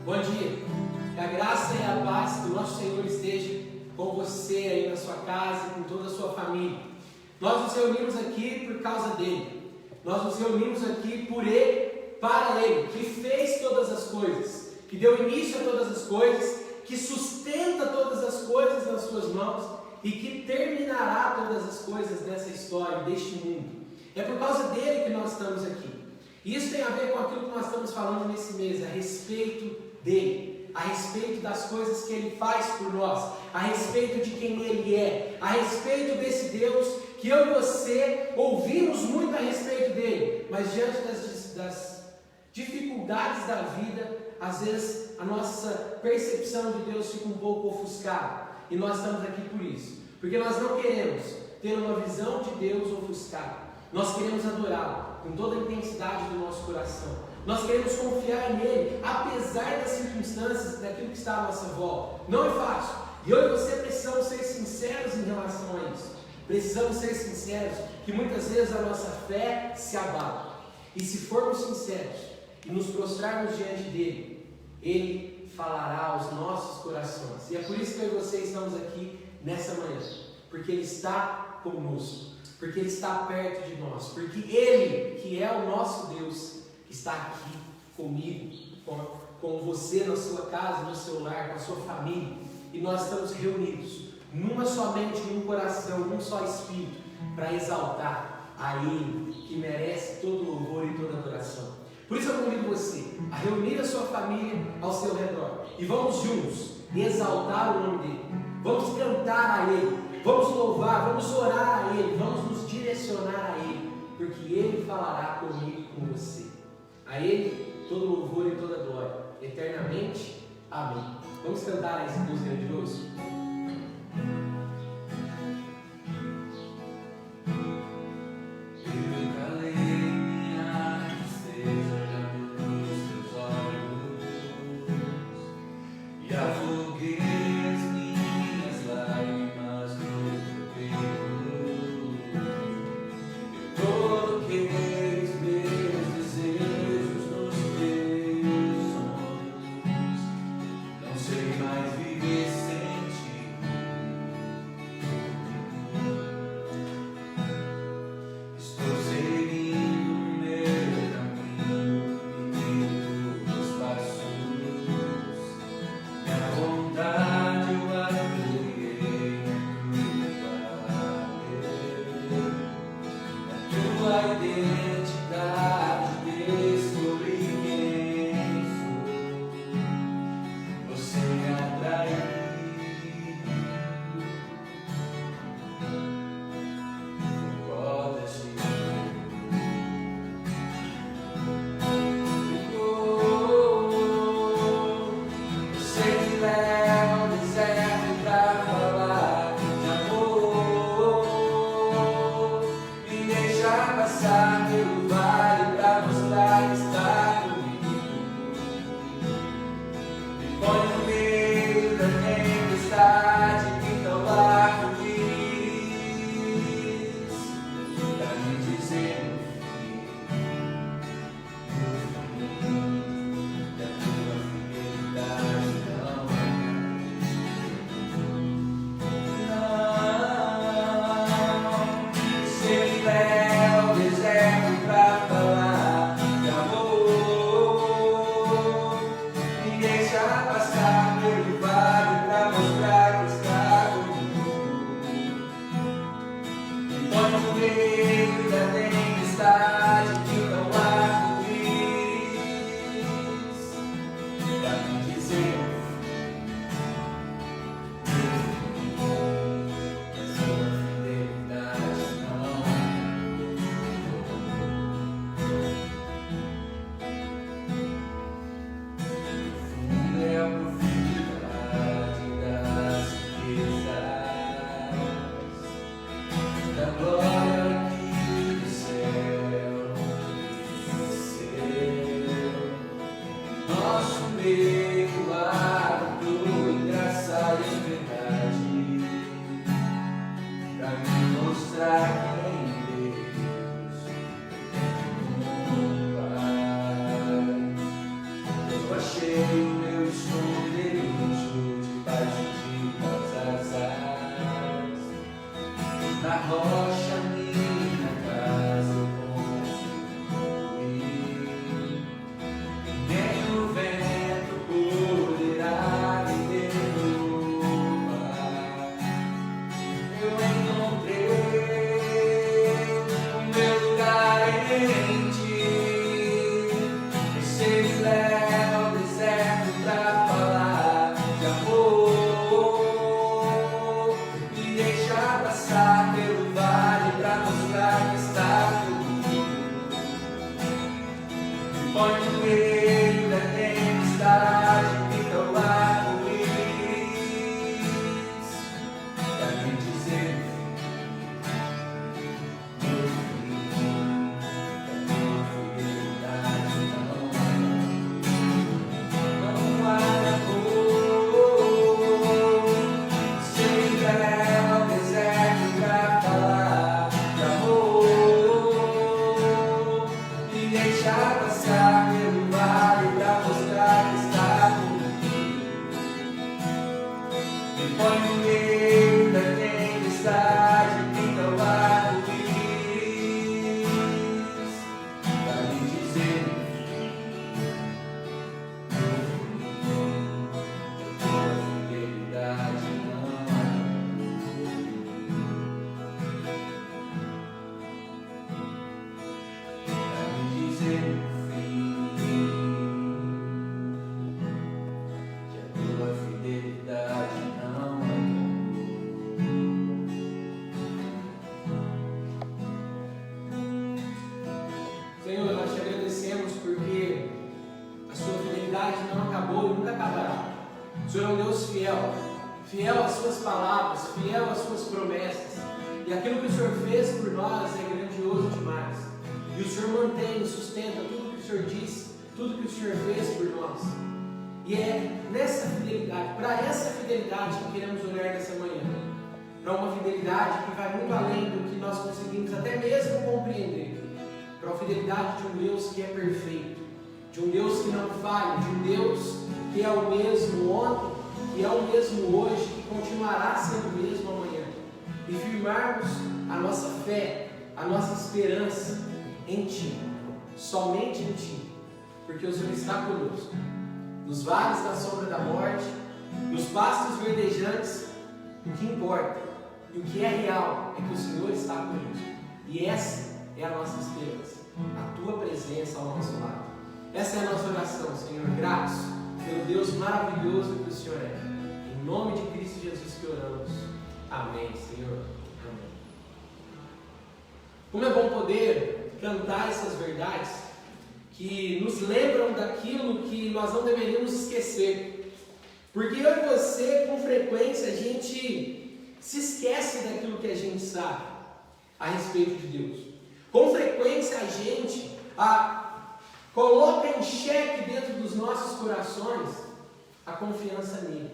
Bom dia, que a graça e a paz do nosso Senhor esteja com você aí na sua casa e com toda a sua família. Nós nos reunimos aqui por causa dele, nós nos reunimos aqui por ele, para ele, que fez todas as coisas, que deu início a todas as coisas, que sustenta todas as coisas nas suas mãos e que terminará todas as coisas dessa história, deste mundo. É por causa dele que nós estamos aqui. E isso tem a ver com aquilo que nós estamos falando nesse mês, a respeito dele, a respeito das coisas que ele faz por nós, a respeito de quem ele é, a respeito desse Deus que eu e você ouvimos muito a respeito dele, mas diante das dificuldades da vida, às vezes a nossa percepção de Deus fica um pouco ofuscada, e nós estamos aqui por isso, porque nós não queremos ter uma visão de Deus ofuscada, nós queremos adorá-lo com toda a intensidade do nosso coração. Nós queremos confiar nele, apesar das circunstâncias, daquilo que está à nossa volta. Não é fácil. E eu e você precisamos ser sinceros em relação a isso. Precisamos ser sinceros, que muitas vezes a nossa fé se abala. E se formos sinceros e nos prostrarmos diante dele, ele falará aos nossos corações. E é por isso que eu e você estamos aqui nessa manhã. Porque ele está conosco. Porque ele está perto de nós. Porque ele, que é o nosso Deus, está aqui comigo, com você na sua casa, no seu lar, com a sua família, e nós estamos reunidos numa só mente, num coração, num só espírito, para exaltar a Ele, que merece todo louvor e toda adoração. Por isso eu convido você a reunir a sua família ao seu redor, e vamos juntos exaltar o nome dEle, vamos cantar a Ele, vamos louvar, vamos orar a Ele, vamos nos direcionar a Ele, porque Ele falará comigo e com você. A Ele, todo louvor e toda glória, eternamente. Amém. Vamos cantar esse Deus grandioso? Eu calei minha tristeza nos teus olhos e afoguei as minhas lágrimas no teu peito. Eu coloquei os meus desejos nos teus sonhos. Não sei mais viver sem ti. Estou seguindo meu caminho e meus passos. Minha vontade eu apoiei na tua identidade, descobri quem sou. Você me atraiu. Você me leva ao deserto pra falar de amor. Me deixa passar pelo vale pra mostrar que está comigo. Me põe no meio da tempestade, pinta o arco-íris pra me dizer da tua fidelidade não. Você me leva ao deserto pra falar de amor. Me deixa passar pelo vale pra mostrar que está comigo. Me põe no meio da tempestade, que não há pra me dizer que a sua fidelidade não. Profunda é a profundidade das riquezas, da glória aqui do céu. Nosso meio árido em graça e em verdade, pra me mostrar quem Deus é. Pai, eu achei o meu põe no meio da tempestade, pinta o arco-íris, pra me dizer meu fim, que a tua fidelidade não guarda cor. Sei que leva ao deserto pra falar de amor, me deixa passar pelo vale pra mostrar que está comigo. Me põe no meio da tempestade, pinta o arco-íris, pra me dizer meu fim, que a tua fidelidade não pra me dizer meu fim, que a tua fidelidade não Senhor, nós te agradecemos porque a sua fidelidade não acabou e nunca acabará. O Senhor é um Deus fiel, fiel às suas palavras, fiel às suas promessas. E aquilo que o Senhor fez por nós é grandioso demais. E o Senhor mantém e sustenta tudo que o Senhor disse, tudo que o Senhor fez por nós. E é nessa fidelidade, para essa fidelidade que queremos olhar nessa manhã. Para uma fidelidade que vai muito além do que nós conseguimos até mesmo compreender. Para a fidelidade de um Deus que é perfeito, de um Deus que não falha, de um Deus que é o mesmo ontem, que é o mesmo hoje, que continuará sendo o mesmo amanhã. E firmarmos a nossa fé, a nossa esperança em Ti, somente em Ti, porque o Senhor está conosco. Nos vales da sombra da morte, nos pastos verdejantes, o que importa e o que é real é que o Senhor está conosco. E essa é a nossa esperança, a Tua presença ao nosso lado. Essa é a nossa oração, Senhor, gratos pelo Deus maravilhoso que o Senhor é. Em nome de Cristo Jesus que oramos. Amém, Senhor. Amém. Como é bom poder cantar essas verdades que nos lembram daquilo que nós não deveríamos esquecer. Porque eu e você, com frequência, a gente se esquece daquilo que a gente sabe a respeito de Deus. Com frequência a gente coloca em xeque dentro dos nossos corações a confiança nele.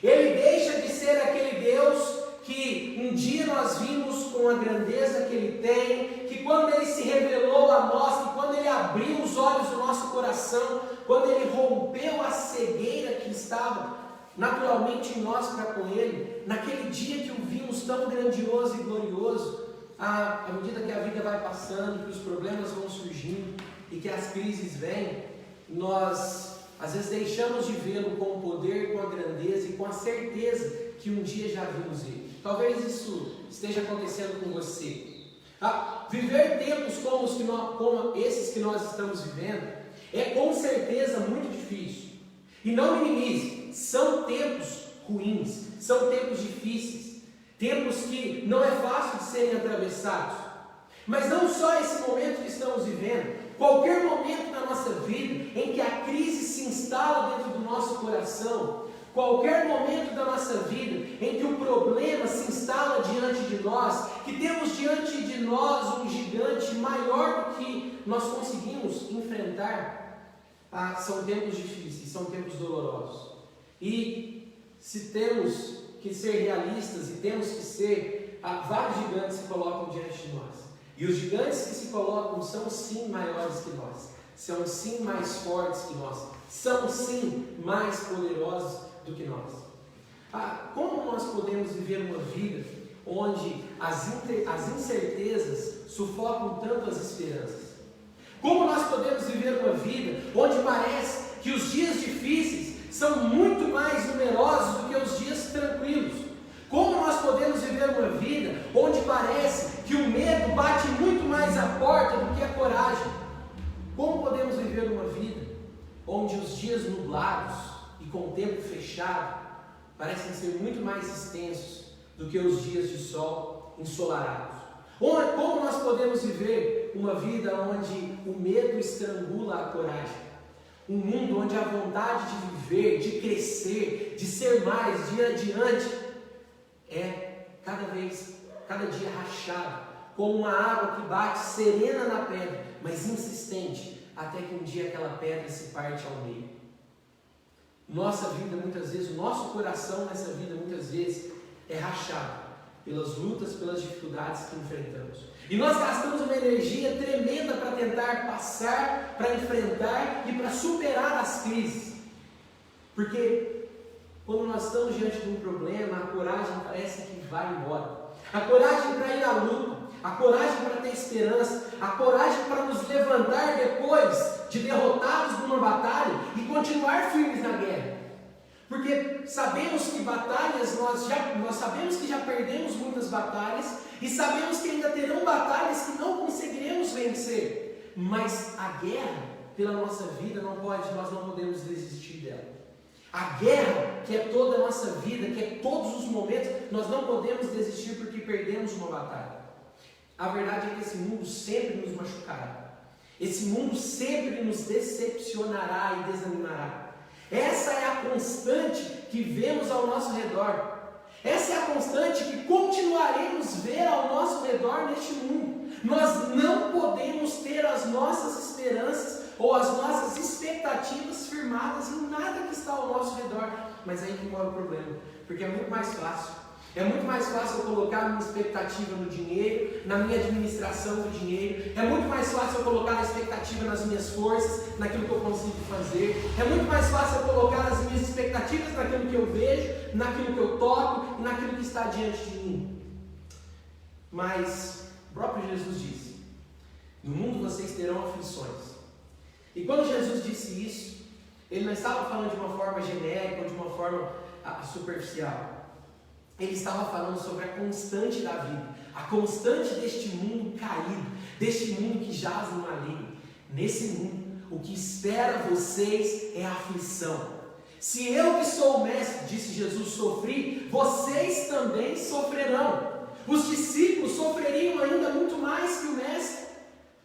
Ele deixa de ser aquele Deus que um dia nós vimos com a grandeza que Ele tem, que quando Ele se revelou a nós, que quando Ele abriu os olhos do nosso coração, quando Ele rompeu a cegueira que estava naturalmente em nós para com Ele, naquele dia que o vimos tão grandioso e glorioso, à medida que a vida vai passando, que os problemas vão surgindo e que as crises vêm, nós às vezes deixamos de vê-lo com o poder, com a grandeza e com a certeza que um dia já vimos Ele. Talvez isso esteja acontecendo com você. Viver tempos como esses que nós estamos vivendo é com certeza muito difícil. E não minimize, são tempos ruins, são tempos difíceis, tempos que não é fácil de serem atravessados. Mas não só esse momento que estamos vivendo, qualquer momento da nossa vida em que a crise se instala dentro do nosso coração, qualquer momento da nossa vida em que o problema se instala diante de nós, que temos diante de nós um gigante maior do que nós conseguimos enfrentar, são tempos difíceis, são tempos dolorosos. E se temos que ser realistas e temos que ser, vários gigantes se colocam diante de nós. E os gigantes que se colocam são sim maiores que nós, são sim mais fortes que nós, são sim mais poderosos do que nós. Como nós podemos viver uma vida onde as incertezas sufocam tanto as esperanças? Como nós podemos viver uma vida onde parece que os dias difíceis são muito mais numerosos do que os dias tranquilos? Como nós podemos viver uma vida onde parece que o medo bate muito mais à porta do que a coragem? Como podemos viver uma vida onde os dias nublados e com o tempo fechado parecem ser muito mais extensos do que os dias de sol ensolarados? Como nós podemos viver viver uma vida onde o medo estrangula a coragem. Um mundo onde a vontade de viver, de crescer, de ser mais, de ir adiante, é cada dia rachado, como uma água que bate serena na pedra, mas insistente, até que um dia aquela pedra se parte ao meio. Nossa vida, muitas vezes, o nosso coração nessa vida, muitas vezes, é rachado pelas lutas, pelas dificuldades que enfrentamos. E nós gastamos uma energia tremenda para tentar passar, para enfrentar e para superar as crises. Porque quando nós estamos diante de um problema, a coragem parece que vai embora. A coragem para ir à luta, a coragem para ter esperança, a coragem para nos levantar depois de derrotados numa batalha e continuar firmes na guerra. Porque sabemos que batalhas, nós sabemos que já perdemos muitas batalhas e sabemos que ainda terão batalhas que não conseguiremos vencer. Mas a guerra pela nossa vida nós não podemos desistir dela. A guerra, que é toda a nossa vida, que é todos os momentos, nós não podemos desistir porque perdemos uma batalha. A verdade é que esse mundo sempre nos machucará. Esse mundo sempre nos decepcionará e desanimará. Essa é a constante que vemos ao nosso redor. Essa é a constante que continuaremos ver ao nosso redor neste mundo. Nós não podemos ter as nossas esperanças ou as nossas expectativas firmadas em nada que está ao nosso redor. Mas aí que mora o problema, porque é muito mais fácil. É muito mais fácil eu colocar minha expectativa no dinheiro, na minha administração do dinheiro. É muito mais fácil eu colocar a expectativa nas minhas forças, naquilo que eu consigo fazer. É muito mais fácil eu colocar as minhas expectativas naquilo que eu vejo, naquilo que eu toco e naquilo que está diante de mim. Mas o próprio Jesus disse: no mundo vocês terão aflições. E quando Jesus disse isso, ele não estava falando de uma forma genérica ou de uma forma superficial. Ele estava falando sobre a constante da vida, a constante deste mundo caído, deste mundo que jaz no maligno. Nesse mundo, o que espera vocês é a aflição. Se eu que sou o mestre, disse Jesus, sofri, vocês também sofrerão. Os discípulos sofreriam ainda muito mais que o mestre.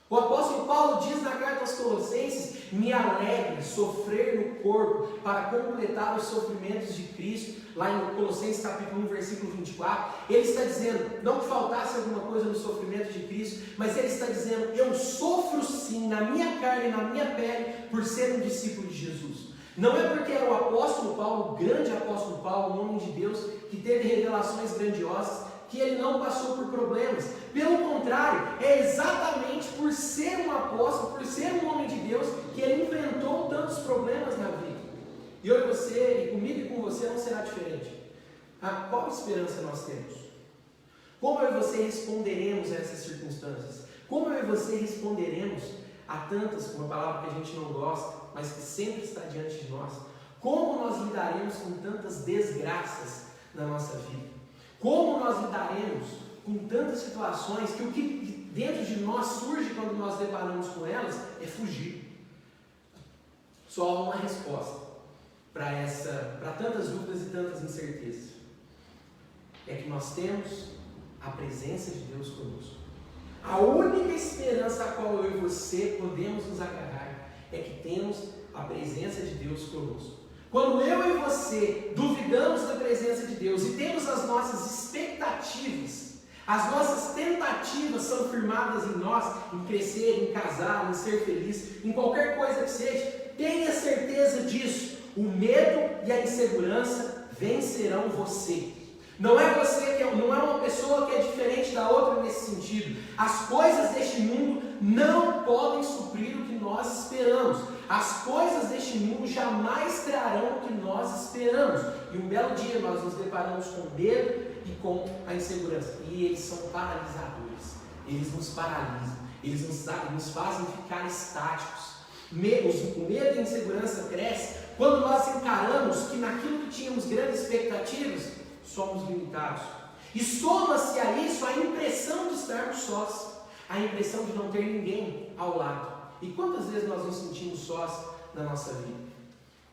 O apóstolo Paulo diz na carta aos Colossenses: me alegre sofrer no corpo para completar os sofrimentos de Cristo. Lá em Colossenses capítulo 1, versículo 24, ele está dizendo, não que faltasse alguma coisa no sofrimento de Cristo, mas ele está dizendo, eu sofro sim na minha carne e na minha pele por ser um discípulo de Jesus. Não é porque era o apóstolo Paulo, o grande apóstolo Paulo, um homem de Deus, que teve revelações grandiosas, que ele não passou por problemas. Pelo contrário, é exatamente por ser um apóstolo, por ser um homem de Deus, que ele enfrentou tantos problemas na vida. E eu e você, e comigo e com você não será diferente. Qual esperança nós temos? Como eu e você responderemos a essas circunstâncias? Como eu e você responderemos a tantas, uma palavra que a gente não gosta, mas que sempre está diante de nós? Como nós lidaremos com tantas desgraças na nossa vida? Como nós lidaremos com tantas situações que o que dentro de nós surge quando nós deparamos com elas é fugir? Só há uma resposta para tantas dúvidas e tantas incertezas. É que nós temos a presença de Deus conosco. A única esperança a qual eu e você podemos nos agarrar é que temos a presença de Deus conosco. Quando eu e você duvidamos da presença de Deus e temos as nossas expectativas, as nossas tentativas são firmadas em nós, em crescer, em casar, em ser feliz, em qualquer coisa que seja, tenha certeza disso. O medo e a insegurança vencerão você. Não é uma pessoa que é diferente da outra nesse sentido. As coisas deste mundo não podem suprir o que nós esperamos. As coisas deste mundo jamais trarão o que nós esperamos. E um belo dia nós nos deparamos com o medo e com a insegurança. E eles são paralisadores. Eles nos paralisam. Eles nos fazem ficar estáticos. O medo e a insegurança crescem quando nós encaramos que naquilo que tínhamos grandes expectativas, somos limitados. E soma-se a isso a impressão de estarmos sós, a impressão de não ter ninguém ao lado. E quantas vezes nós nos sentimos sós na nossa vida?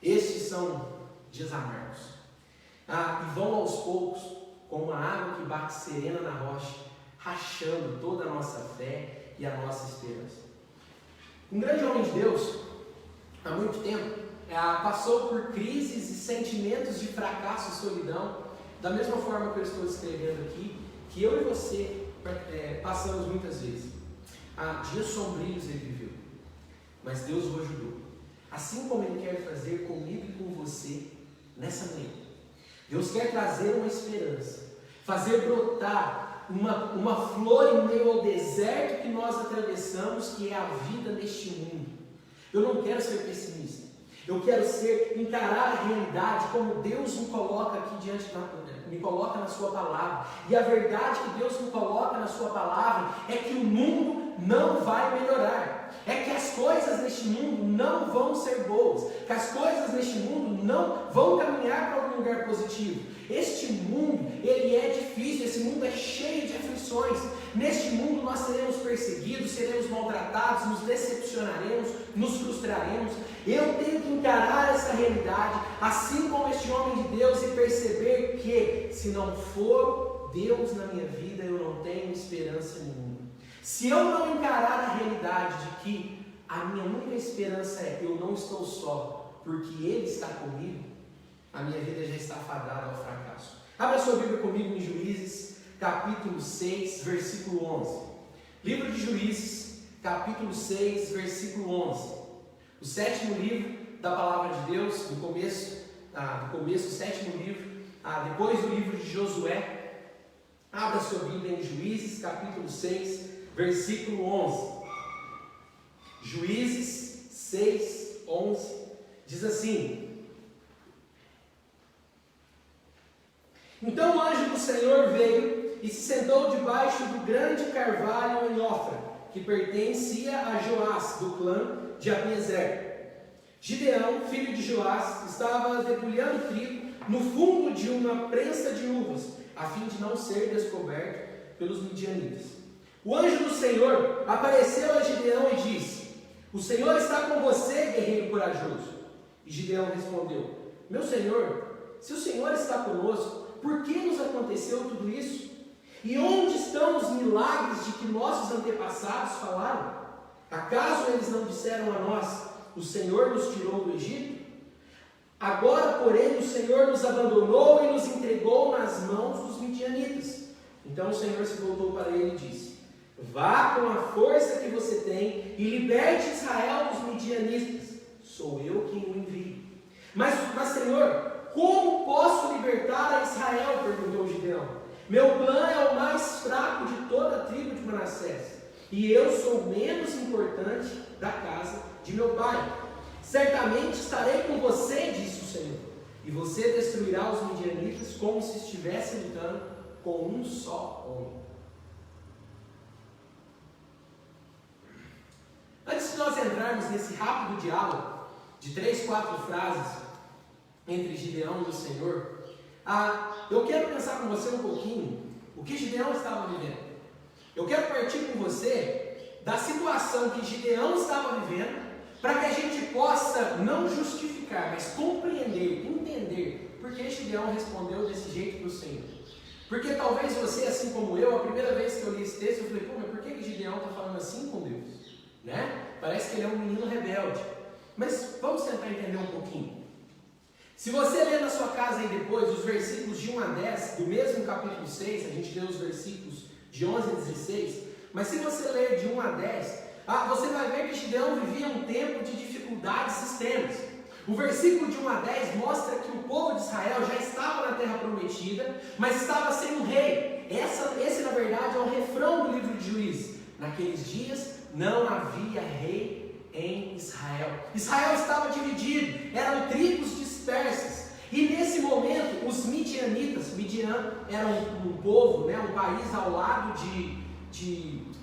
Estes são dias amargos. E vão aos poucos, como a água que bate serena na rocha, rachando toda a nossa fé e a nossa esperança. Um grande homem de Deus, há muito tempo, passou por crises e sentimentos de fracasso e solidão, da mesma forma que eu estou escrevendo aqui, que eu e você passamos muitas vezes. Dias sombrios ele viveu, mas Deus o ajudou, assim como Ele quer fazer comigo e com você nessa manhã. Deus quer trazer uma esperança, fazer brotar uma flor em meio ao deserto que nós atravessamos, que é a vida neste mundo. Eu não quero ser pessimista, eu quero encarar a realidade como Deus me coloca aqui me coloca na sua palavra. E a verdade que Deus me coloca na sua palavra é que o mundo não vai melhorar, é que as coisas neste mundo não vão ser boas, que as coisas neste mundo não vão caminhar para algum lugar positivo. Este mundo, ele é difícil, esse mundo é cheio de aflições. Neste mundo nós seremos perseguidos, seremos maltratados, nos decepcionaremos, nos frustraremos. Eu tenho que encarar essa realidade, assim como este homem de Deus, e perceber que, se não for Deus na minha vida, eu não tenho esperança nenhuma. Se eu não encarar a realidade de que a minha única esperança é eu não estou só, porque Ele está comigo, a minha vida já está fadada ao fracasso. Abra sua Bíblia comigo em Juízes, capítulo 6, versículo 11. Livro de Juízes, capítulo 6, versículo 11. O sétimo livro da palavra de Deus, do começo, o sétimo livro, depois do livro de Josué. Abra sua Bíblia em Juízes, capítulo 6, versículo 11. Juízes 6, 11, diz assim: Então o anjo do Senhor veio e se sentou debaixo do grande carvalho em Ofra, que pertencia a Joás, do clã de Abiezer. Gideão, filho de Joás, estava debulhando trigo no fundo de uma prensa de uvas, a fim de não ser descoberto pelos midianitas. O anjo do Senhor apareceu a Gideão e disse: O Senhor está com você, guerreiro corajoso. E Gideão respondeu: Meu Senhor, se o Senhor está conosco, por que nos aconteceu tudo isso? E onde estão os milagres de que nossos antepassados falaram? Acaso eles não disseram a nós: O Senhor nos tirou do Egito? Agora, porém, o Senhor nos abandonou e nos entregou nas mãos dos midianitas. Então o Senhor se voltou para ele e disse: Vá com a força que você tem e liberte Israel dos midianitas. Sou eu quem o envio. Mas Senhor, como posso libertar a Israel? Perguntou Gideão. Meu clã é o mais fraco de toda a tribo de Manassés, e eu sou menos importante da casa de meu pai. Certamente estarei com você, disse o Senhor, e você destruirá os midianitas como se estivesse lutando com um só homem. Antes de nós entrarmos nesse rápido diálogo de 3, 4 frases entre Gideão e o Senhor, eu quero pensar com você um pouquinho o que Gideão estava vivendo. Eu quero partir com você da situação que Gideão estava vivendo, para que a gente possa não justificar, mas compreender, entender por que Gideão respondeu desse jeito para o Senhor. Porque talvez você, assim como eu, a primeira vez que eu li esse texto, eu falei: mas por que Gideão está falando assim com Deus? Né? Parece que ele é um menino rebelde. Mas vamos tentar entender um pouquinho. Se você ler na sua casa aí depois os versículos de 1 a 10, do mesmo capítulo 6, a gente lê os versículos de 11 a 16, mas se você ler de 1 a 10, você vai ver que Gideão vivia um tempo de dificuldades extremas. O versículo de 1 a 10 mostra que o povo de Israel já estava na terra prometida, mas estava sem um rei. Esse na verdade é o refrão do livro de Juízes. Naqueles dias não havia rei em Israel. Israel estava dividido, eram tribos dispersas. E nesse momento, os midianitas, Midian era um povo, um país ao lado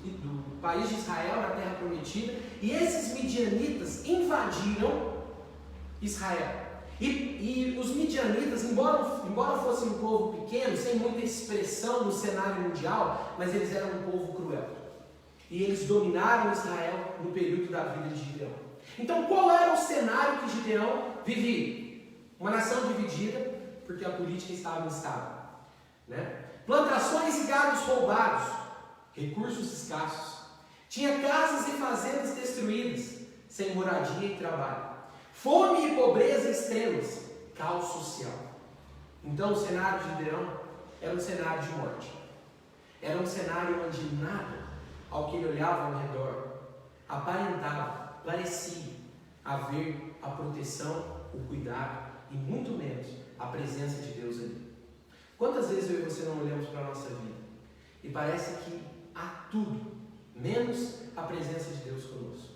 do país de Israel, na terra prometida, e esses midianitas invadiram Israel. E os midianitas, embora fossem um povo pequeno, sem muita expressão no cenário mundial, mas eles eram um povo cruel. E eles dominaram Israel no período da vida de Gideão. Então, qual era o cenário que Gideão vivia? Uma nação dividida, porque a política estava instável. Plantações e gados roubados, recursos escassos, Tinha casas e fazendas destruídas, sem moradia e trabalho. Fome e pobreza extremas, caos social. Então o cenário de Gideão era um cenário de morte. Era um cenário onde nada, ao que ele olhava ao redor, aparentava, parecia haver a proteção, o cuidado e muito menos a presença de Deus ali. Quantas vezes eu e você não olhamos para a nossa vida e parece que há tudo, menos a presença de Deus conosco?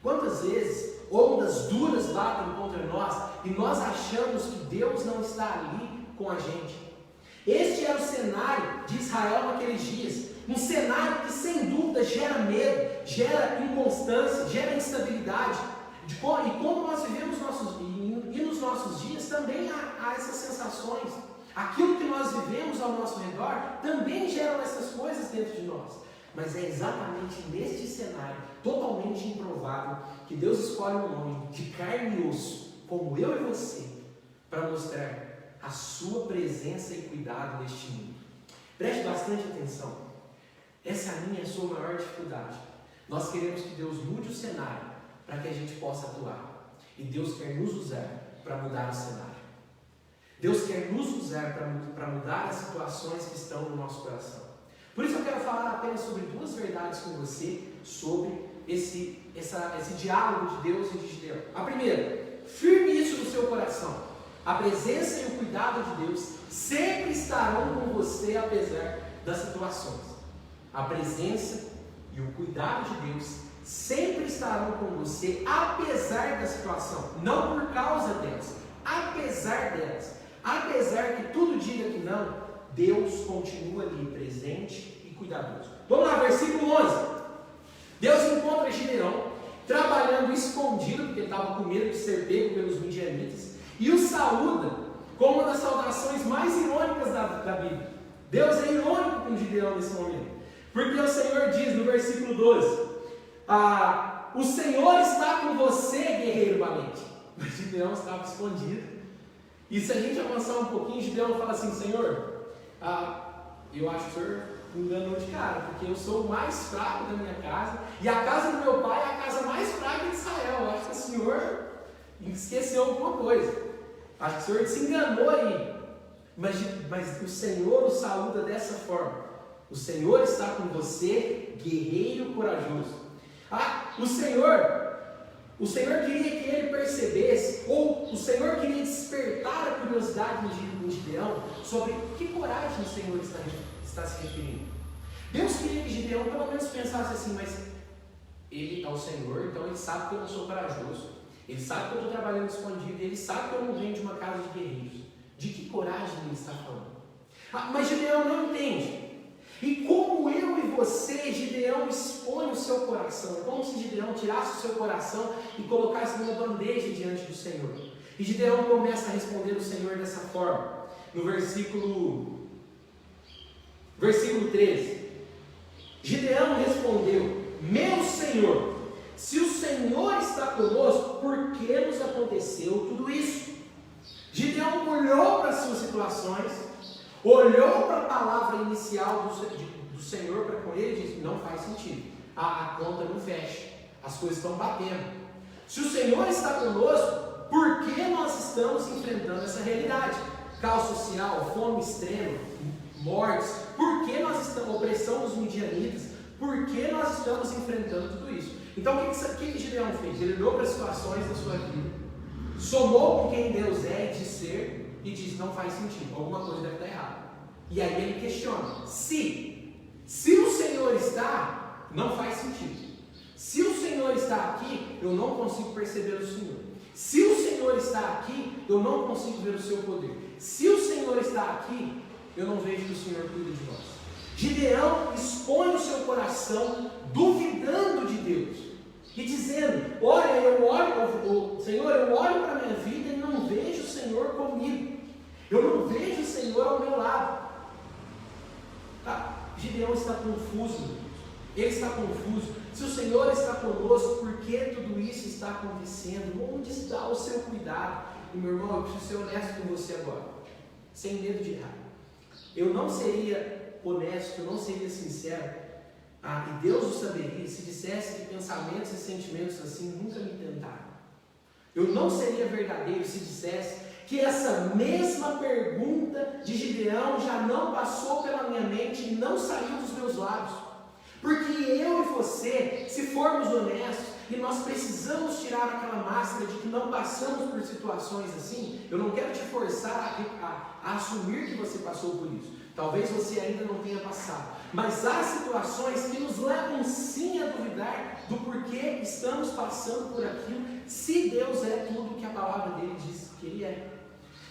Quantas vezes ondas duras batem contra nós e nós achamos que Deus não está ali com a gente? Este era o cenário de Israel naqueles dias, um cenário que sem dúvida gera medo, gera inconstância, gera instabilidade. E quando nós vivemos nos nossos dias também há essas sensações. Aquilo que nós vivemos ao nosso redor também geram essas coisas dentro de nós. Mas é exatamente neste cenário totalmente improvável que Deus escolhe um homem de carne e osso, como eu e você, para mostrar a sua presença e cuidado neste mundo. Preste bastante atenção. Essa é a minha e a sua maior dificuldade. Nós queremos que Deus mude o cenário para que a gente possa atuar. E Deus quer nos usar para mudar o cenário. Deus quer nos usar para mudar as situações que estão no nosso coração. Por isso eu quero falar apenas sobre duas verdades com você, sobre esse diálogo de Deus e de Gideão. A primeira, firme isso no seu coração. A presença e o cuidado de Deus sempre estarão com você apesar das situações. A presença e o cuidado de Deus sempre estarão com você apesar da situação, não por causa delas, apesar delas. Apesar que tudo diga que não, Deus continua ali presente e cuidadoso. Vamos lá, versículo 11. Deus encontra Gideão trabalhando escondido, porque ele estava com medo de ser pego pelos midianitas, e o saúda com uma das saudações mais irônicas da Bíblia. Deus é irônico com Gideão nesse momento, porque o Senhor diz no versículo 12: o Senhor está com você, guerreiro valente. Mas Gideão estava escondido. E se a gente avançar um pouquinho, Gideão fala assim: Senhor, eu acho que o Senhor me enganou de cara, porque eu sou o mais fraco da minha casa, e a casa do meu pai é a casa mais fraca de Israel. Eu acho que o Senhor esqueceu alguma coisa. Acho que o Senhor se enganou aí. Mas o Senhor o saúda dessa forma: o Senhor está com você, guerreiro corajoso. O Senhor queria que ele percebesse, ou o Senhor queria despertar a curiosidade de Gideão sobre que coragem o Senhor está se referindo. Deus queria que Gideão pelo menos pensasse assim: mas ele é o Senhor, então ele sabe que eu não sou corajoso, ele sabe que eu estou trabalhando escondido, ele sabe que eu não venho de uma casa de guerreiros. De que coragem ele está falando? Mas Gideão não entende. E como eu e você, Gideão expõe o seu coração. É como se Gideão tirasse o seu coração e colocasse numa bandeja diante do Senhor. E Gideão começa a responder o Senhor dessa forma. No versículo 13. Gideão respondeu: meu Senhor, se o Senhor está conosco, por que nos aconteceu tudo isso? Gideão olhou para as suas situações, olhou para a palavra inicial do Senhor para com ele e disse: não faz sentido, a conta não fecha, as coisas estão batendo. Se o Senhor está conosco, por que nós estamos enfrentando essa realidade? Caos social, fome extrema, mortes. Por que nós estamos, opressão dos midianitas? Por que nós estamos enfrentando tudo isso? Então o que Gideão fez? Ele olhou para as situações da sua vida, somou com quem Deus é e de ser, e diz: não faz sentido, alguma coisa deve estar errada. E aí ele questiona: se o Senhor está, não faz sentido. Se o Senhor está aqui, eu não consigo perceber o Senhor. Se o Senhor está aqui, eu não consigo ver o seu poder. Se o Senhor está aqui, eu não vejo que o Senhor cuida de nós. Gideão expõe o seu coração duvidando de Deus e dizendo: olha, Senhor, eu olho para a minha vida e não vejo o Senhor comigo. Eu não vejo o Senhor ao meu lado. Gideão está confuso. Ele está confuso. Se o Senhor está conosco, por que tudo isso está acontecendo? Onde está o seu cuidado? E meu irmão, eu preciso ser honesto com você agora, sem medo de errar. Eu não seria honesto, eu não seria sincero e Deus o saberia se dissesse que pensamentos e sentimentos assim nunca me tentaram. Eu não seria verdadeiro se dissesse que essa mesma pergunta de Gideão já não passou pela minha mente e não saiu dos meus lábios. Porque eu e você, se formos honestos, e nós precisamos tirar aquela máscara de que não passamos por situações assim, eu não quero te forçar a assumir que você passou por isso. Talvez você ainda não tenha passado. Mas há situações que nos levam sim a duvidar do porquê estamos passando por aquilo, se Deus é tudo que a palavra dele diz que ele é.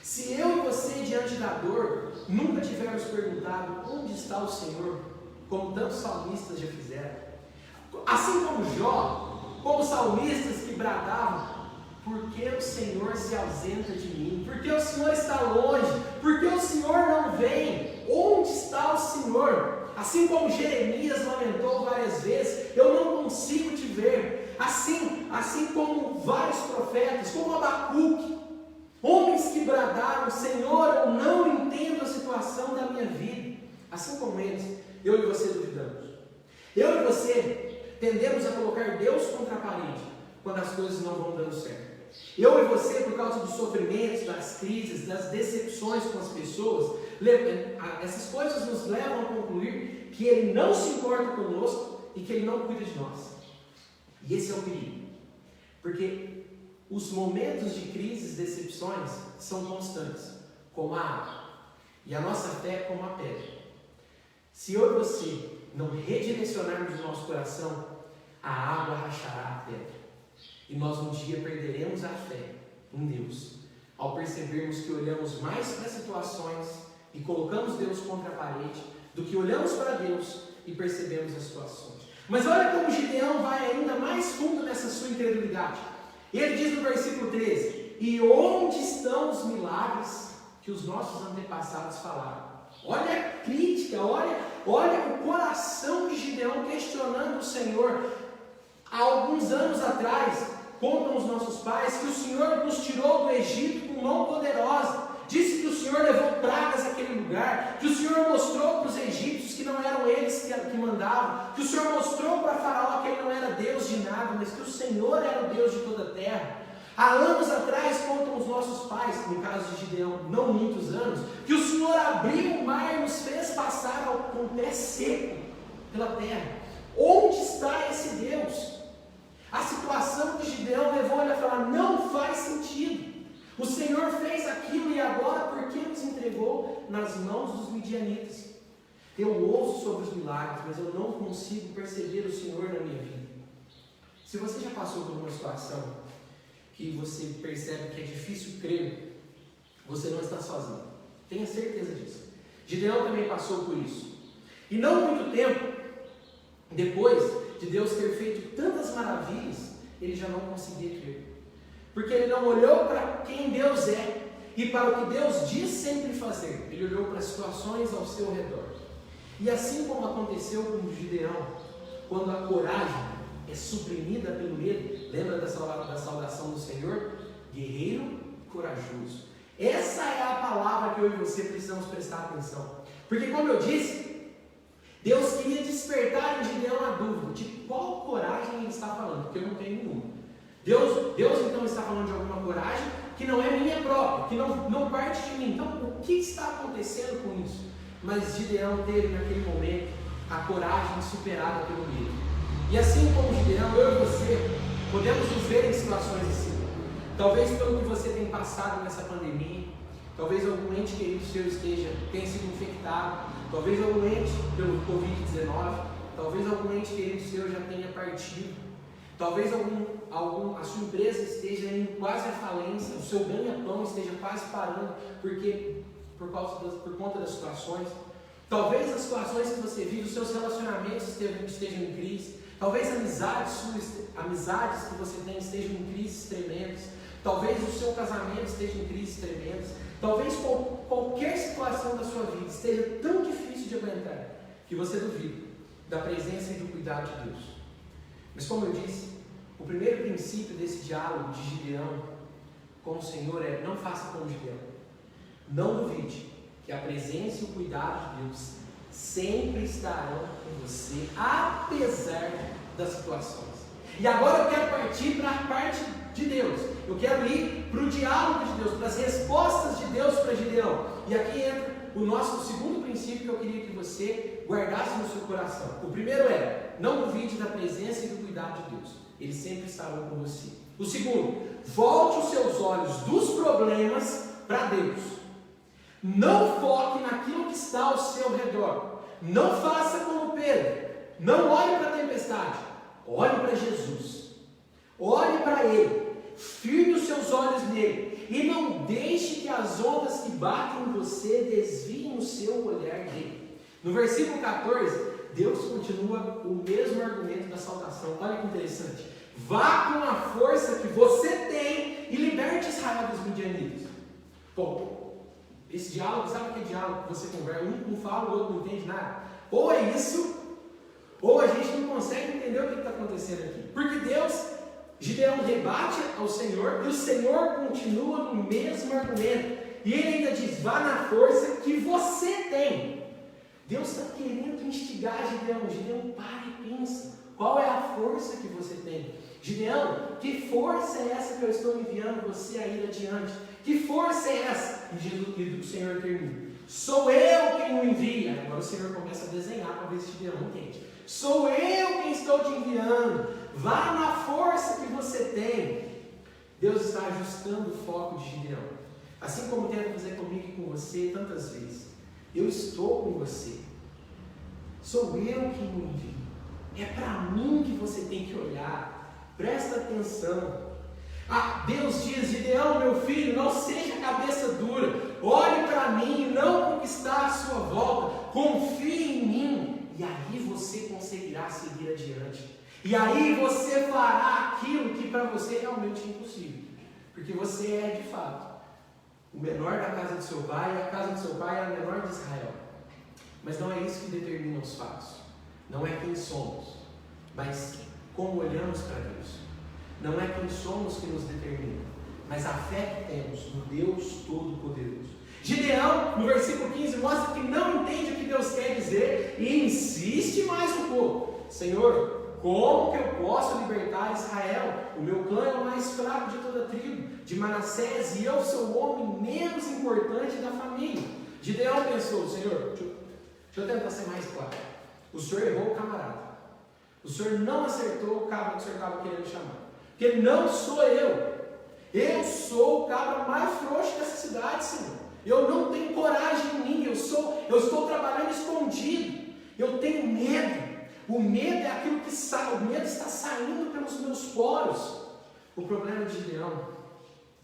Se eu e você, diante da dor, nunca tivermos perguntado onde está o Senhor, como tantos salmistas já fizeram, assim como Jó, como salmistas que bradavam, por que o Senhor se ausenta de mim? Por que o Senhor está longe? Por que o Senhor não vem? Onde está o Senhor? Assim como Jeremias lamentou várias vezes, eu não consigo te ver. Assim como vários profetas, como Abacuque, homens que bradaram, Senhor, eu não entendo a situação da minha vida. Assim como eles, eu e você duvidamos. Eu e você tendemos a colocar Deus contra a parede quando as coisas não vão dando certo. Eu e você, por causa dos sofrimentos, das crises, das decepções com as pessoas, essas coisas nos levam a concluir que Ele não se importa conosco e que Ele não cuida de nós. E esse é o perigo. Porque os momentos de crises, decepções, são constantes, como a água. E a nossa fé é como a pedra. Se eu e você não redirecionarmos o nosso coração, a água rachará a pedra. E nós um dia perderemos a fé em Deus, ao percebermos que olhamos mais para as situações e colocamos Deus contra a parede, do que olhamos para Deus e percebemos as situações. Mas olha como Gideão vai ainda mais fundo nessa sua incredulidade. Ele diz no versículo 13: e onde estão os milagres que os nossos antepassados falaram? Olha a crítica, olha o coração de Gideão questionando o Senhor. Há alguns anos atrás, contam os nossos pais que o Senhor nos tirou do Egito com mão poderosa. Disse que o Senhor levou pragas àquele lugar, que o Senhor mostrou para os egípcios que não eram eles que mandavam, que o Senhor mostrou para Faraó que ele não era Deus de nada, mas que o Senhor era o Deus de toda a terra. Há anos atrás, contam os nossos pais, no caso de Gideão, não muitos anos, que o Senhor abriu o mar e nos fez passar com o pé seco pela terra. Onde está esse Deus? A situação de Gideão levou ele a falar: não faz sentido. O Senhor fez aquilo e agora por que nos entregou nas mãos dos midianitas? Eu ouço sobre os milagres, mas eu não consigo perceber o Senhor na minha vida. Se você já passou por uma situação que você percebe que é difícil crer, você não está sozinho. Tenha certeza disso. Gideão também passou por isso. E não muito tempo depois de Deus ter feito tantas maravilhas, ele já não conseguia crer. Porque ele não olhou para quem Deus é e para o que Deus diz sempre fazer. Ele olhou para as situações ao seu redor. E assim como aconteceu com Gideão, quando a coragem é suprimida pelo medo, lembra da saudação do Senhor? Guerreiro corajoso. Essa é a palavra que eu e você precisamos prestar atenção. Porque como eu disse, Deus queria despertar em Gideão a dúvida de qual coragem ele está falando, porque eu não tenho nenhuma. Deus então está falando de alguma coragem que não é minha própria, que não parte de mim. Então, o que está acontecendo com isso? Mas Gideão teve naquele momento a coragem superada pelo medo. E assim como Gideão, eu e você podemos nos ver em situações assim. Talvez pelo que você tem passado nessa pandemia, talvez algum ente querido seu tenha sido infectado, talvez algum ente pelo Covid-19, talvez algum ente querido seu já tenha partido. Talvez a sua empresa esteja indo quase à falência, o seu ganha-pão esteja quase parando, por conta das situações. Talvez as situações que você vive, os seus relacionamentos estejam em crise. Talvez amizades que você tem estejam em crises tremendas. Talvez o seu casamento esteja em crises tremendas. Talvez qualquer situação da sua vida esteja tão difícil de aguentar que você duvida da presença e do cuidado de Deus. Mas como eu disse, o primeiro princípio desse diálogo de Gideão com o Senhor é: não faça como Gideão. Não duvide que a presença e o cuidado de Deus sempre estarão com você, apesar das situações. E agora eu quero partir para a parte de Deus. Eu quero ir para o diálogo de Deus, para as respostas de Deus para Gideão. E aqui entra o nosso segundo princípio que eu queria que você guardasse no seu coração. O primeiro é: não duvide da presença e do cuidado de Deus. Eles sempre estarão com você. O segundo: volte os seus olhos dos problemas para Deus. Não foque naquilo que está ao seu redor. Não faça como Pedro. Não olhe para a tempestade. Olhe para Jesus. Olhe para Ele. Firme os seus olhos nele. E não deixe que as ondas que batem em você desviem o seu olhar dele. No versículo 14, Deus continua o mesmo argumento da salvação. Olha que interessante. Vá com a força que você tem e liberte Israel dos midianitas. Bom, esse diálogo, sabe que diálogo que você conversa? Um fala, o outro não entende nada. Ou é isso, ou a gente não consegue entender o que está acontecendo aqui. Porque Gideão rebate ao Senhor, e o Senhor continua no mesmo argumento. E ele ainda diz: vá na força que você tem. Deus está querendo instigar Gideão. Gideão, para e pensa. Qual é a força que você tem? Gideão, que força é essa que eu estou enviando você a ir adiante? Que força é essa? E o Senhor termina: sou eu quem o envia. Agora o Senhor começa a desenhar para ver se Gideão entende. Sou eu quem estou te enviando. Vá na força que você tem. Deus está ajustando o foco de Gideão. Assim como tenta fazer comigo e com você tantas vezes. Eu estou com você. Sou eu quem o envio. É para mim que você tem que olhar. Presta atenção. Deus diz: Gideão, meu filho, não seja cabeça dura. Olhe para mim e não conquistar a sua volta. Confie em mim. E aí você conseguirá seguir adiante. E aí você fará aquilo que para você é realmente impossível. Porque você é de fato o menor da casa do seu pai, e a casa do seu pai é a menor de Israel. Mas não é isso que determina os fatos. Não é quem somos, mas como olhamos para Deus. Não é quem somos que nos determina, mas a fé que temos no Deus Todo-Poderoso. Gideão, no versículo 15, mostra que não entende o que Deus quer dizer e insiste mais um pouco. Senhor, como que eu posso libertar Israel? O meu clã é o mais fraco de toda a tribo de Manassés e eu sou o homem menos importante da família. Gideão pensou: Senhor, deixa eu tentar ser mais claro. O Senhor errou o camarada. O Senhor não acertou o cabra que o Senhor estava querendo chamar. Porque não sou eu. Eu sou o cabra mais frouxo dessa cidade, Senhor. Eu não tenho coragem em mim. Eu estou trabalhando escondido. Eu tenho medo. O medo é aquilo que sai. O medo está saindo pelos meus poros. O problema de Gideão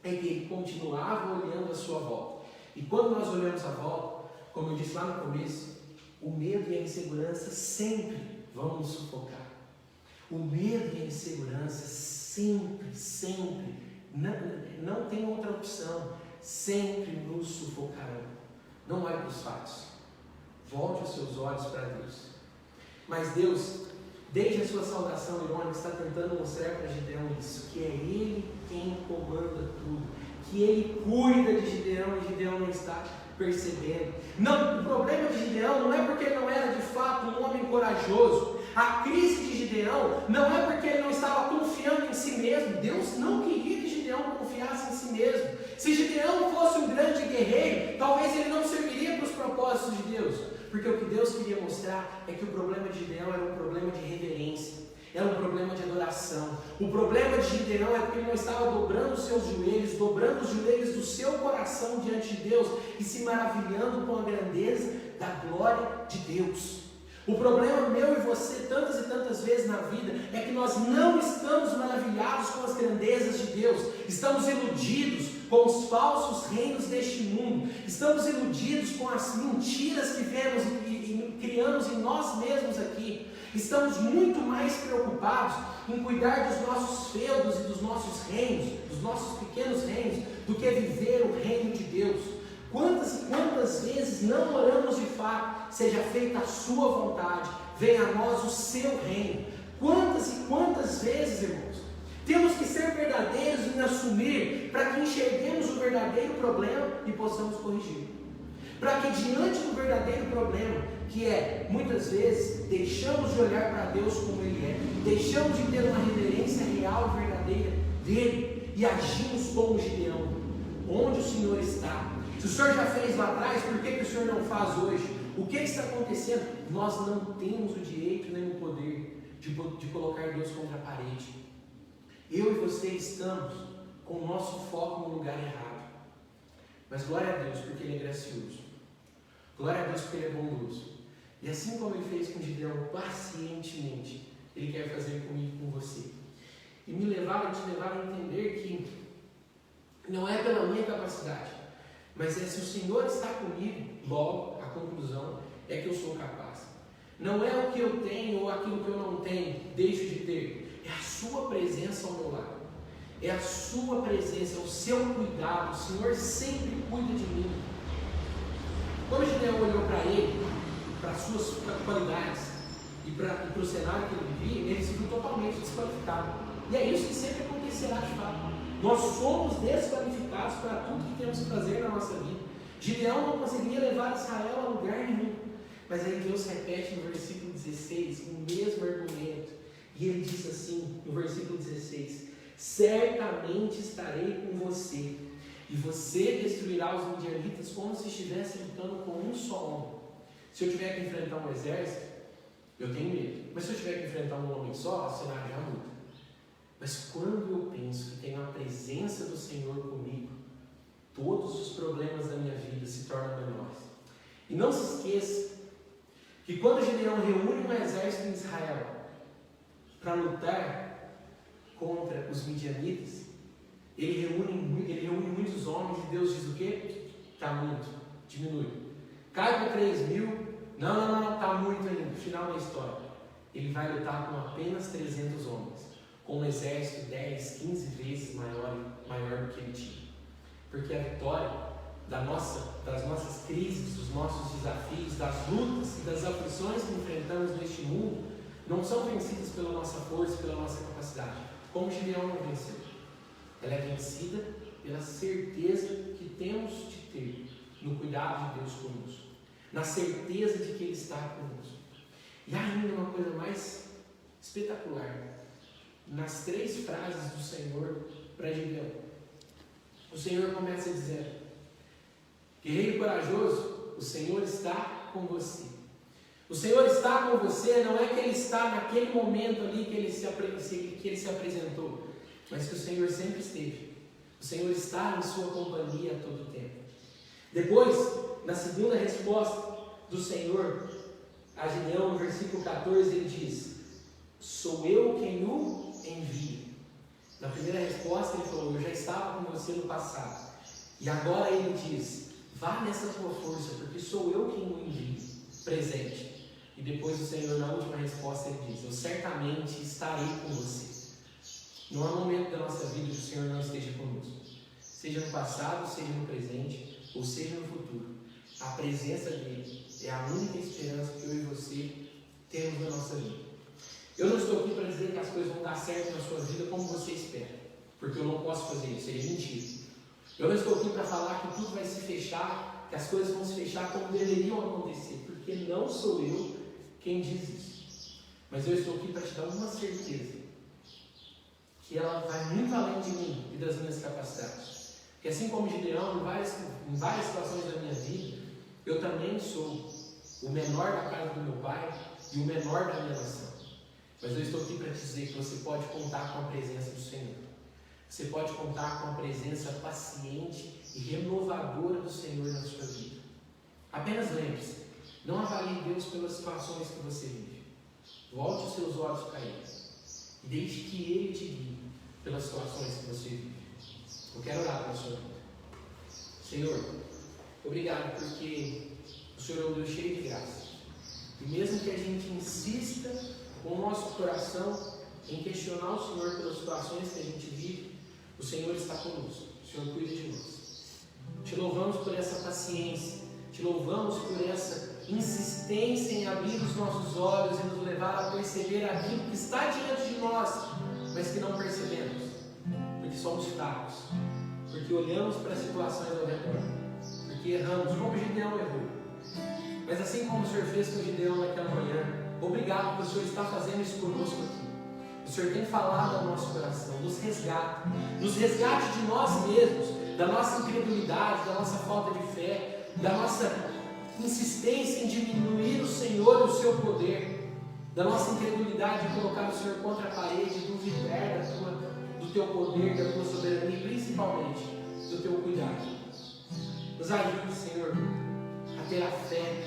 é que ele continuava olhando a sua volta. E quando nós olhamos a volta, como eu disse lá no começo, o medo e a insegurança sempre vão nos sufocar. O medo e a insegurança sempre, não tem outra opção, sempre nos sufocarão. Não olhe para os fatos. Volte os seus olhos para Deus. Mas Deus, desde a sua saudação irônica, está tentando mostrar para Gideão isso, que é Ele quem comanda tudo, que Ele cuida de Gideão e Gideão não está percebendo. Não, o problema de Gideão não é porque ele não era de fato um homem corajoso. A crise de Gideão não é porque ele não estava confiando em si mesmo. Deus não queria que Gideão confiasse em si mesmo. Se Gideão fosse um grande guerreiro, talvez ele não serviria para os propósitos de Deus. Porque o que Deus queria mostrar é que o problema de Gideão era um problema de reverência, era um problema de adoração. O problema de Gideão é porque ele não estava dobrando os seus joelhos, dobrando os joelhos do seu coração diante de Deus e se maravilhando com a grandeza da glória de Deus. O problema meu e você, tantas e tantas vezes na vida, é que nós não estamos maravilhados com as grandezas de Deus. Estamos iludidos com os falsos reinos deste mundo. Estamos iludidos com as mentiras que vemos e criamos em nós mesmos aqui. Estamos muito mais preocupados em cuidar dos nossos feudos e dos nossos reinos, dos nossos pequenos reinos, do que viver o reino de Deus. Quantas e quantas vezes não oramos de fato: seja feita a sua vontade, venha a nós o seu reino. Quantas e quantas vezes, irmãos, temos que ser verdadeiros em assumir para que enxerguemos o verdadeiro problema e possamos corrigir. para que diante do verdadeiro problema, que é, muitas vezes, deixamos de olhar para Deus como Ele é, deixamos de ter uma reverência real e verdadeira dEle, e agimos como Gideão. Onde o Senhor está? Se o Senhor já fez lá atrás, por que o Senhor não faz hoje? O que está acontecendo? Nós não temos o direito nem o poder de colocar Deus contra a parede. Eu e você estamos com o nosso foco no lugar errado. Mas glória a Deus, porque Ele é gracioso. Glória a Deus, porque Ele é bondoso. E assim como Ele fez com Gideão, pacientemente, Ele quer fazer comigo e com você. E te levar a entender que não é pela minha capacidade, mas é se o Senhor está comigo, logo, a conclusão é que eu sou capaz. Não é o que eu tenho ou aquilo que eu não tenho, deixo de ter. É a sua presença ao meu lado. É a sua presença, é o seu cuidado. O Senhor sempre cuida de mim. Quando Gideão olhou para ele, para as suas qualidades e para o cenário que ele vivia, ele se viu totalmente desqualificado. E é isso que sempre acontecerá de fato. Nós somos desqualificados para tudo que temos que fazer na nossa vida. Gideão não conseguiria levar Israel a lugar nenhum. Mas aí Deus repete no versículo 16 o mesmo argumento. E ele diz assim, no versículo 16: certamente estarei com você, e você destruirá os midianitas como se estivesse lutando com um só homem. Se eu tiver que enfrentar um exército, eu tenho medo. Mas se eu tiver que enfrentar um homem só, o cenário já muda. Mas quando eu penso que tenho a presença do Senhor comigo, todos os problemas da minha vida se tornam menores. E não se esqueça que quando Gideão reúne um exército em Israel para lutar contra os midianitas, ele reúne muitos homens e Deus diz o quê? Está muito, diminui. Cai para 3.000, não, está muito ainda, final da história. Ele vai lutar com apenas 300 homens, com um exército 10, 15 vezes maior do que ele tinha. Porque a vitória das nossas crises, dos nossos desafios, das lutas e das aflições que enfrentamos neste mundo, não são vencidas pela nossa força e pela nossa capacidade, como Gideão não venceu. Ela é vencida pela certeza que temos de ter no cuidado de Deus conosco, na certeza de que Ele está conosco. E ainda uma coisa mais espetacular, nas 3 frases do Senhor para Gideão. O Senhor começa dizendo: guerreiro corajoso, o Senhor está com você. O Senhor está com você, não é que Ele está naquele momento ali que Ele se apresentou, mas que o Senhor sempre esteve. O Senhor está em sua companhia a todo tempo. Depois, na segunda resposta do Senhor a Gideão, no versículo 14, Ele diz: sou eu quem o envia. Na primeira resposta Ele falou: eu já estava com você no passado. E agora Ele diz: vá nessa tua força, porque sou eu quem o envio, presente. E depois o Senhor, na última resposta, Ele diz: eu certamente estarei com você. Não há momento da nossa vida que o Senhor não esteja conosco, seja no passado, seja no presente, ou seja no futuro. A presença dEle é a única esperança que eu e você temos na nossa vida. Eu não estou aqui para dizer que as coisas vão dar certo na sua vida como você espera, porque eu não posso fazer isso, seria mentira. Eu não estou aqui para falar que tudo vai se fechar, que as coisas vão se fechar como deveriam acontecer, porque não sou eu quem diz isso. Mas eu estou aqui para te dar uma certeza, que ela vai muito além de mim e das minhas capacidades. Que assim como Gideão, em várias situações da minha vida, eu também sou o menor da casa do meu pai e o menor da minha nação. Mas eu estou aqui para te dizer que você pode contar com a presença do Senhor. Você pode contar com a presença paciente e renovadora do Senhor na sua vida. Apenas lembre-se, não avalie Deus pelas situações que você vive. Volte os seus olhos para Ele e deixe que Ele te guie pelas situações que você vive. Eu quero orar pela sua vida. Senhor, obrigado porque o Senhor é um Deus cheio de graça. E mesmo que a gente insista com o nosso coração em questionar o Senhor pelas situações que a gente vive, o Senhor está conosco, o Senhor cuida de nós. Te louvamos por essa paciência, te louvamos por essa insistência em abrir os nossos olhos e nos levar a perceber aquilo que está diante de nós, mas que não percebemos, porque somos fracos, porque olhamos para as situações ao redor, porque porque erramos, como Gideão errou. Mas assim como o Senhor fez com Gideão naquela manhã, obrigado porque o Senhor está fazendo isso conosco aqui. O Senhor tem falado ao nosso coração, nos resgate de nós mesmos, da nossa incredulidade, da nossa falta de fé, da nossa insistência em diminuir o Senhor e o seu poder, da nossa incredulidade de colocar o Senhor contra a parede, duvidar do teu poder, da tua soberania e principalmente do teu cuidado. Nos ajude, Senhor, a ter a fé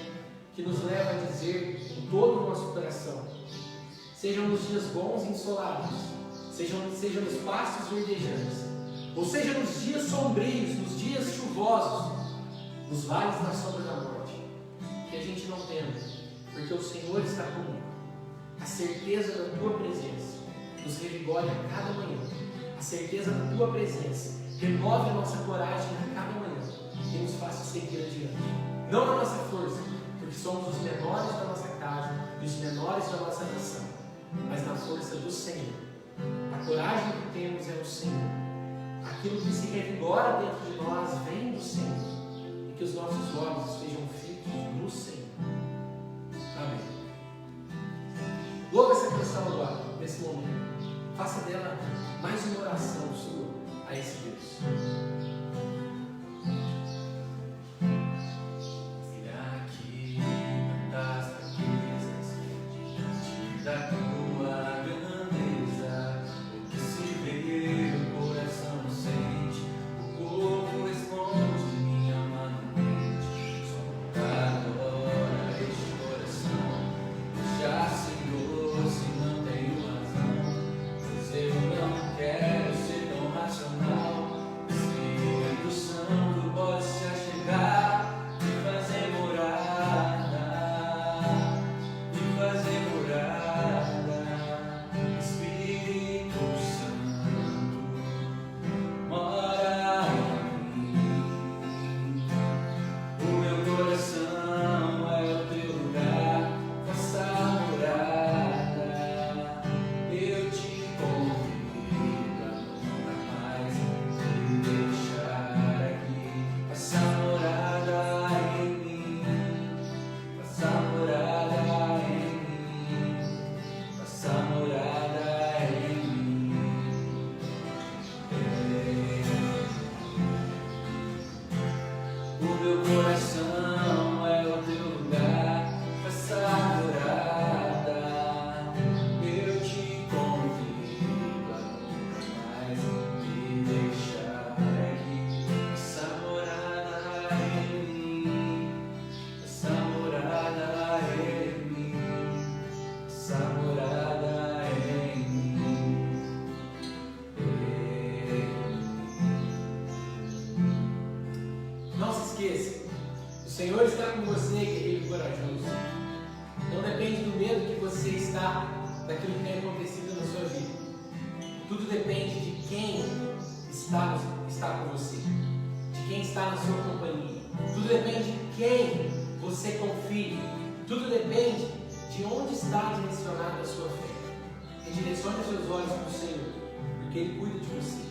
que nos leva a dizer com todo o nosso coração, sejam nos dias bons e ensolarados, sejam nos pastos verdejantes, ou seja nos dias sombrios, nos dias chuvosos, nos vales da sombra da morte, que a gente não tema, porque o Senhor está comigo. A certeza da tua presença nos revigore a cada manhã. A certeza da tua presença renove a nossa coragem a cada manhã e nos faça seguir adiante. Não na nossa força, porque somos os menores da nossa casa e os menores da nossa nação, mas na força do Senhor. A coragem que temos é o Senhor. Aquilo que se revigora dentro de nós vem do Senhor. E que os nossos olhos estejam fitos no Senhor. Amém. Louva essa canção agora, nesse momento. Faça dela mais uma oração sua a esse Deus. Virá aqui das fraquezas, diante da tua grandeza, o que se vê, o coração sente, o corpo responde, minha alma não mente. Só agora este coração, deixa, Senhor, se não tenho razão, pois eu não quero ser tão racional. Espírito Santo pode se achegar e fazer morada, Espírito Santo, mora em mim. O meu coração é o teu lugar, faça morada. Eu te convido a nunca mais me deixar aqui. Faça morada em mim, faça morada em mim, faça morada em mim. O meu coração é o teu lugar, faça morada. Eu te convido a nunca mais me deixar aqui. Faça morada em mim, faça morada em mim, faça morada em mim. Não se esqueça, o Senhor está com você, guerreiro corajoso. Não depende do medo que você está, daquilo que tem acontecido na sua vida. Tudo depende de quem está com você, de quem está na sua companhia. Tudo depende de quem você confia. Tudo depende de onde está direcionada a sua fé. Redirecione os seus olhos para o Senhor, porque Ele cuida de você.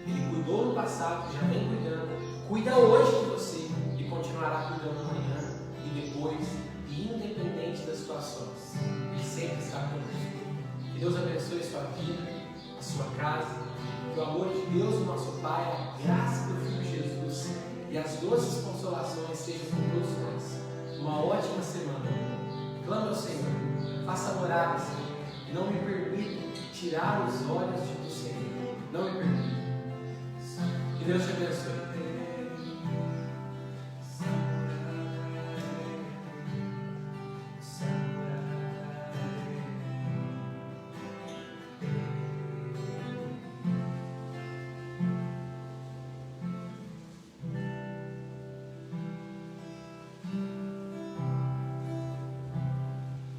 Ele cuidou no passado, já vem cuidando. Cuida hoje de você e continuará cuidando amanhã e depois, e independente das situações. Ele sempre está conosco. Que Deus abençoe a sua vida, a sua casa. Que o amor de Deus, o nosso Pai, a graça do Filho Jesus e as doces consolações sejam com todos nós. Uma ótima semana. Clame ao Senhor, faça morada, Senhor, e não me permita tirar os olhos do Senhor. Não me permita. Que Deus te abençoe.